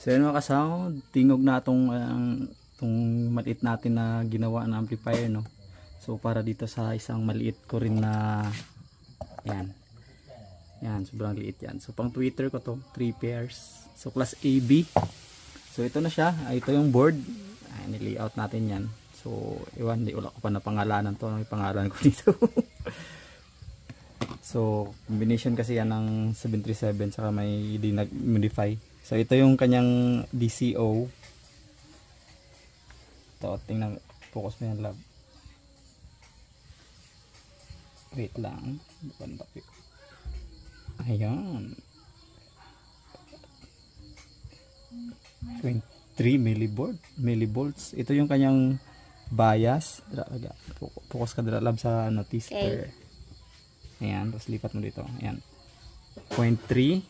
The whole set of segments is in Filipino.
So yun mga ka-sound, tingog na itong maliit natin na ginawa na amplifier, no. So para dito sa isang maliit ko rin na yan, sobrang liit yan. So pang tweeter ko to, 3 pairs. So class AB. So ito na siya, ito yung board. Ni-layout natin yan. So iwan, di wala ko pa na pangalanan to, ano yung pangalan ko dito. So combination kasi yan ng 737 saka may dinag-modify. So ito yung kanyang DCO. Ito, tingnan, focus mo yan, love. Wait lang. Ayan. 23 millivolts. Ito yung kanyang bias. Focus ka dira, love, sa tester. Ayan, tapos lipat mo dito. Ayan. 0.3.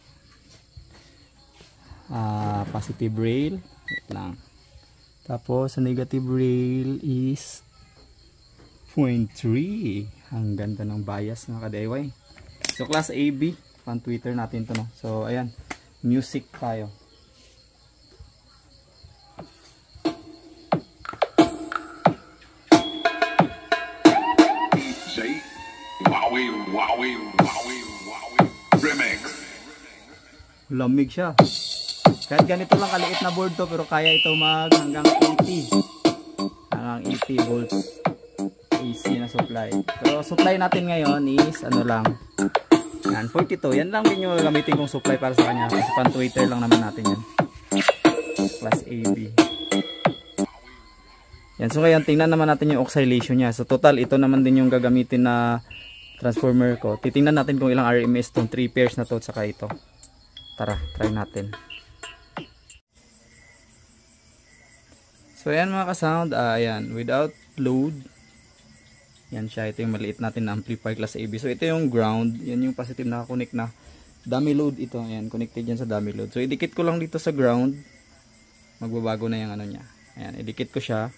Positive rail. Wait lang. Tapos, sa negative rail is 0.3. Ang ganda ng bias, mga ka-DIY. So, class AB. Pan Twitter natin to, no? So, ayan. Music tayo. Remix. Lamig siya. Kahit ganito lang kaliit na board to, pero kaya ito hanggang 80. Hanggang 80 volts AC na supply. Pero supply natin ngayon is ano lang. Yan, 42. Yan lang din yung gamitin kong supply para sa kanya. Kasi pan tweeter lang naman natin yan. Class AB. Yan, so ngayon tingnan naman natin yung oscillation niya. So total, ito naman din yung gagamitin na transformer ko. Titingnan natin kung ilang RMS tong 3 pairs na to at saka ito. Tara, try natin. So ayan mga ka-sound, ayan, without load. Yan siya, ito yung maliit natin na amplifier class AB. So ito yung ground, yan yung positive na connect na dummy load ito. Ayan, connected yan sa dummy load. So idikit ko lang dito sa ground. Magbabago na yung ano niya. Ayan, idikit ko siya.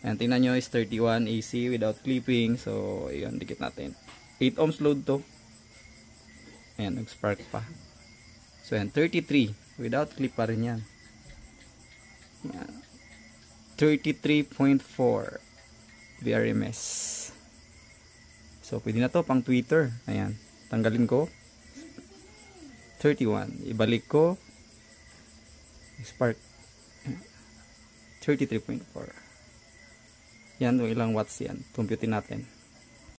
Ayan, tingnan nyo is 31 AC without clipping. So ayan, dikit natin. 8 ohms load to. Ayan, nag-spark pa. So ayan, 33 without clip pa rin yan. 33.4 VRMS. So pwede na to pang Twitter. Ayan, tanggalin ko 31, ibalik ko, spark 33.4. yan, ilang watts yan, computin natin.